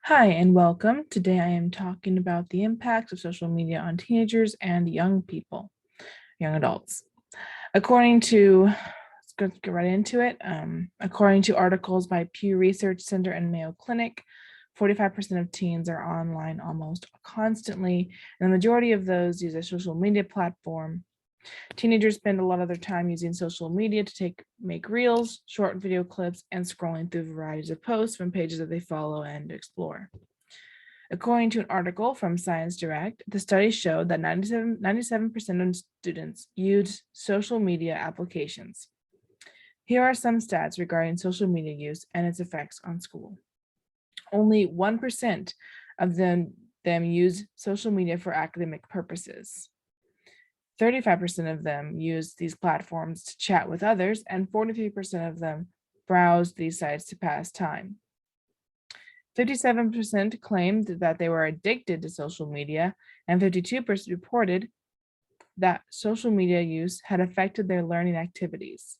Hi, and welcome. Today I am talking about the impacts of social media on teenagers and young people, young adults. According to, let's get right into it. According to articles by Pew Research Center and Mayo Clinic, 45% of teens are online almost constantly, and the majority of those use a social media platform. Teenagers spend a lot of their time using social media to make reels, short video clips, and scrolling through varieties of posts from pages that they follow and explore. According to an article from Science Direct, the study showed that 97% of students use social media applications. Here are some stats regarding social media use and its effects on school. Only 1% of them use social media for academic purposes. 35% of them use these platforms to chat with others, and 43% of them browse these sites to pass time. 57% claimed that they were addicted to social media, and 52% reported that social media use had affected their learning activities.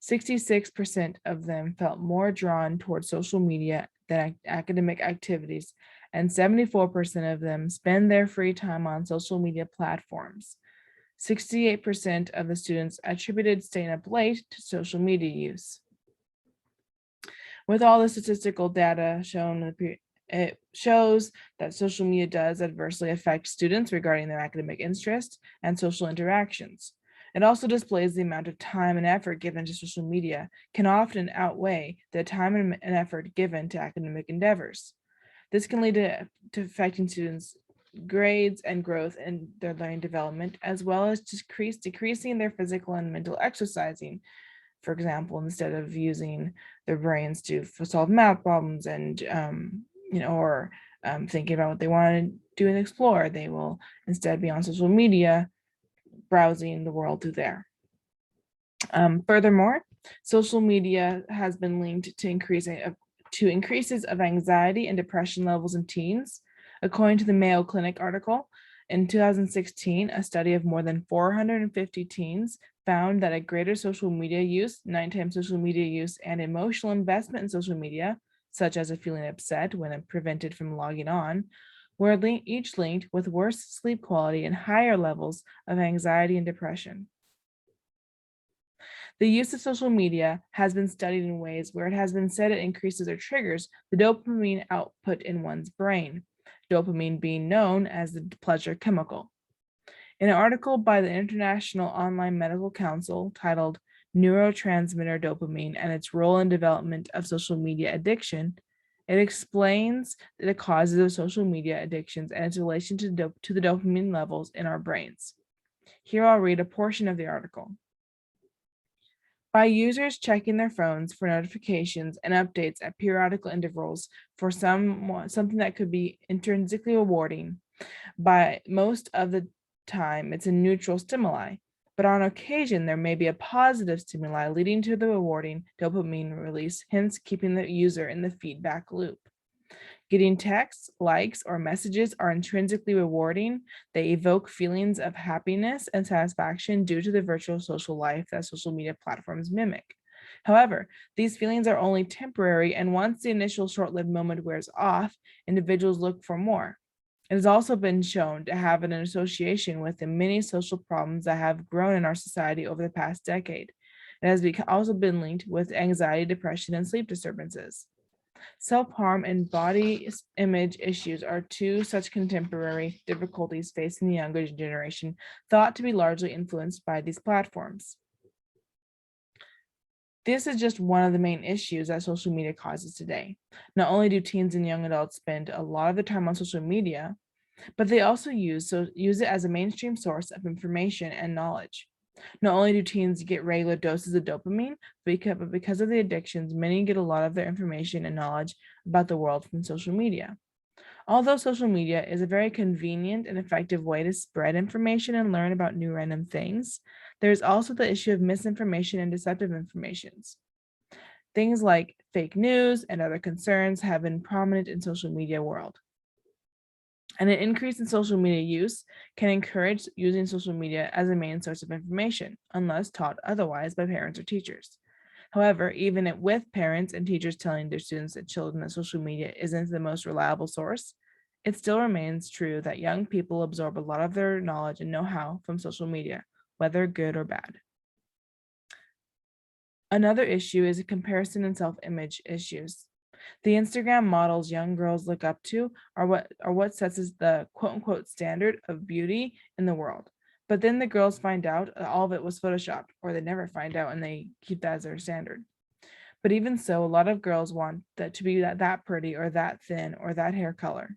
66% of them felt more drawn towards social media than academic activities, and 74% of them spend their free time on social media platforms. 68% of the students attributed staying up late to social media use. With all the statistical data shown, it shows that social media does adversely affect students regarding their academic interests and social interactions. It also displays the amount of time and effort given to social media can often outweigh the time and effort given to academic endeavors. This can lead to affecting students' grades and growth in their learning development, as well as decreasing their physical and mental exercising. For example, instead of using their brains to solve math problems and or thinking about what they want to do and explore, they will instead be on social media, browsing the world through there. Furthermore, social media has been linked to increases of anxiety and depression levels in teens. According to the Mayo Clinic article, in 2016, a study of more than 450 teens found that a greater social media use, nighttime social media use, and emotional investment in social media, such as a feeling upset when prevented from logging on, were each linked with worse sleep quality and higher levels of anxiety and depression. The use of social media has been studied in ways where it has been said it increases or triggers the dopamine output in one's brain, dopamine being known as the pleasure chemical. In an article by the International Online Medical Council titled Neurotransmitter Dopamine and Its Role in Development of Social Media Addiction, it explains the causes of social media addictions and its relation to the dopamine levels in our brains. Here I'll read a portion of the article. By users checking their phones for notifications and updates at periodical intervals for something that could be intrinsically rewarding, by most of the time it's a neutral stimuli, but on occasion there may be a positive stimuli leading to the rewarding dopamine release, hence keeping the user in the feedback loop. Getting texts, likes, or messages are intrinsically rewarding. They evoke feelings of happiness and satisfaction due to the virtual social life that social media platforms mimic. However, these feelings are only temporary, and once the initial short-lived moment wears off, individuals look for more. It has also been shown to have an association with the many social problems that have grown in our society over the past decade. It has also been linked with anxiety, depression, and sleep disturbances. Self-harm and body image issues are two such contemporary difficulties facing the younger generation, thought to be largely influenced by these platforms. This is just one of the main issues that social media causes today. Not only do teens and young adults spend a lot of the time on social media, but they also use it as a mainstream source of information and knowledge. Not only do teens get regular doses of dopamine, but because of the addictions, many get a lot of their information and knowledge about the world from social media. Although social media is a very convenient and effective way to spread information and learn about new random things, there's also the issue of misinformation and deceptive informations. Things like fake news and other concerns have been prominent in social media world. And an increase in social media use can encourage using social media as a main source of information, unless taught otherwise by parents or teachers. However, even with parents and teachers telling their students and children that social media isn't the most reliable source, it still remains true that young people absorb a lot of their knowledge and know-how from social media, whether good or bad. Another issue is a comparison and self-image issues. The Instagram models young girls look up to are what sets as the quote unquote standard of beauty in the world. But then the girls find out that all of it was photoshopped, or they never find out and they keep that as their standard. But even so, a lot of girls want that to be that pretty or that thin or that hair color.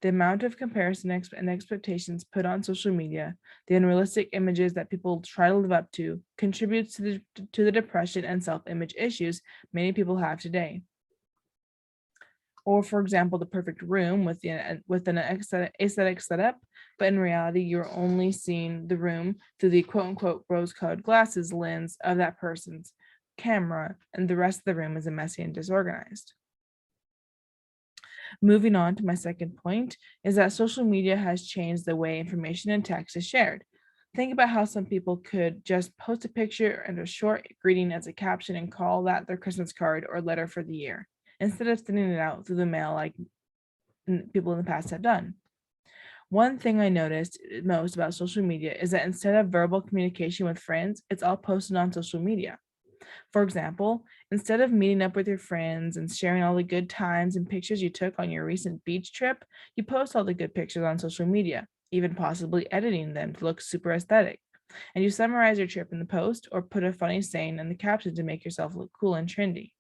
The amount of comparison and expectations put on social media, the unrealistic images that people try to live up to, contributes to the depression and self-image issues many people have today. Or, for example, the perfect room with an aesthetic setup, but in reality, you're only seeing the room through the quote unquote rose-colored glasses lens of that person's camera, and the rest of the room is messy and disorganized. Moving on to my second point is that social media has changed the way information and text is shared. Think about how some people could just post a picture and a short greeting as a caption and call that their Christmas card or letter for the year, instead of sending it out through the mail like people in the past have done. One thing I noticed most about social media is that instead of verbal communication with friends, it's all posted on social media. For example, instead of meeting up with your friends and sharing all the good times and pictures you took on your recent beach trip, you post all the good pictures on social media, even possibly editing them to look super aesthetic. And you summarize your trip in the post or put a funny saying in the caption to make yourself look cool and trendy.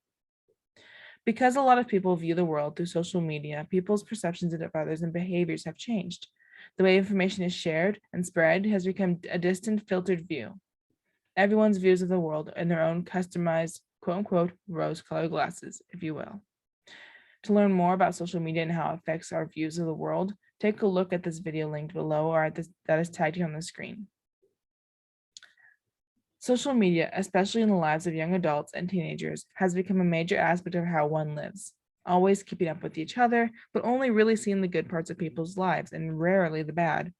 Because a lot of people view the world through social media, people's perceptions of others and behaviors have changed. The way information is shared and spread has become a distant, filtered view. Everyone's views of the world in their own customized, quote unquote, rose colored glasses, if you will. To learn more about social media and how it affects our views of the world, take a look at this video linked below or that is tagged here on the screen. Social media, especially in the lives of young adults and teenagers, has become a major aspect of how one lives, always keeping up with each other, but only really seeing the good parts of people's lives and rarely the bad.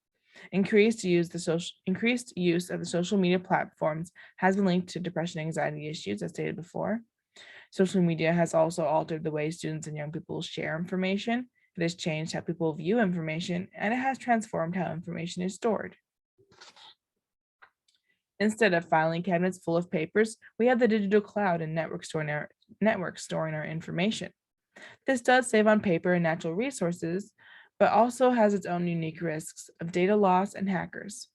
Increased use of the social media platforms has been linked to depression and anxiety issues, as stated before. Social media has also altered the way students and young people share information. It has changed how people view information, and it has transformed how information is stored. Instead of filing cabinets full of papers, we have the digital cloud and network storing our information. This does save on paper and natural resources, but also has its own unique risks of data loss and hackers.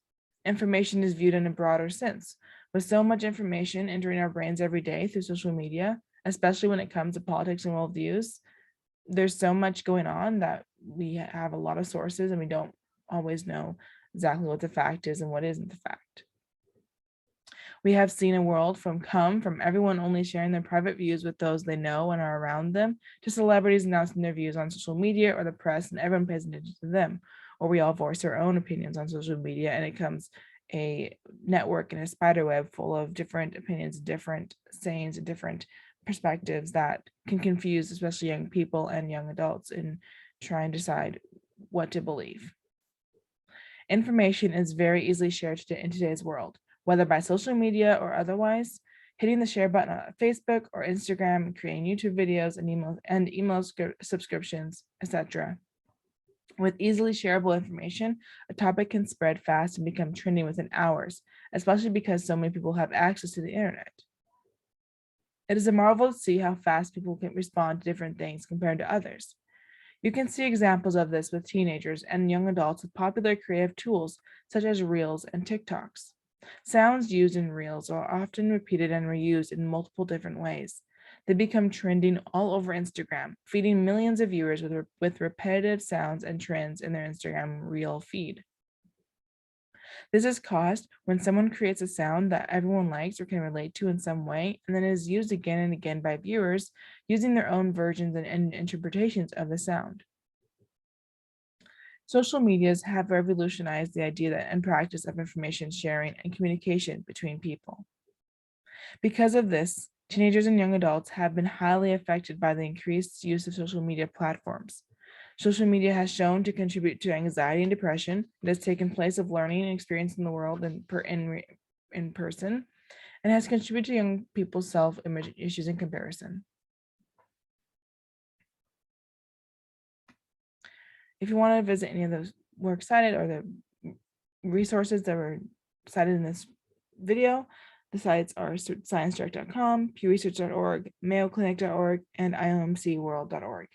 Information is viewed in a broader sense. With so much information entering our brains every day through social media, especially when it comes to politics and worldviews, there's so much going on that we have a lot of sources and we don't always know exactly what the fact is and what isn't the fact. We have seen a world from everyone only sharing their private views with those they know and are around them, to celebrities announcing their views on social media or the press, and everyone pays attention to them. Or we all voice our own opinions on social media, and it becomes a network and a spider web full of different opinions, different sayings, and different perspectives that can confuse especially young people and young adults in trying to decide what to believe. Information is very easily shared in today's world, whether by social media or otherwise. Hitting the share button on Facebook or Instagram, creating YouTube videos and email subscriptions, etc. With easily shareable information, a topic can spread fast and become trending within hours, especially because so many people have access to the internet. It is a marvel to see how fast people can respond to different things compared to others. You can see examples of this with teenagers and young adults with popular creative tools such as Reels and TikToks. Sounds used in Reels are often repeated and reused in multiple different ways. They become trending all over Instagram, feeding millions of viewers with repetitive sounds and trends in their Instagram Reel feed. This is caused when someone creates a sound that everyone likes or can relate to in some way, and then is used again and again by viewers using their own versions and interpretations of the sound. Social medias have revolutionized the idea and practice of information sharing and communication between people. Because of this, teenagers and young adults have been highly affected by the increased use of social media platforms. Social media has shown to contribute to anxiety and depression. It has taken place of learning and experiencing the world in person. and has contributed to young people's self-image issues and comparison. If you want to visit any of those works cited or the resources that were cited in this video, the sites are sciencedirect.com, pewresearch.org, mayoclinic.org, and iomcworld.org.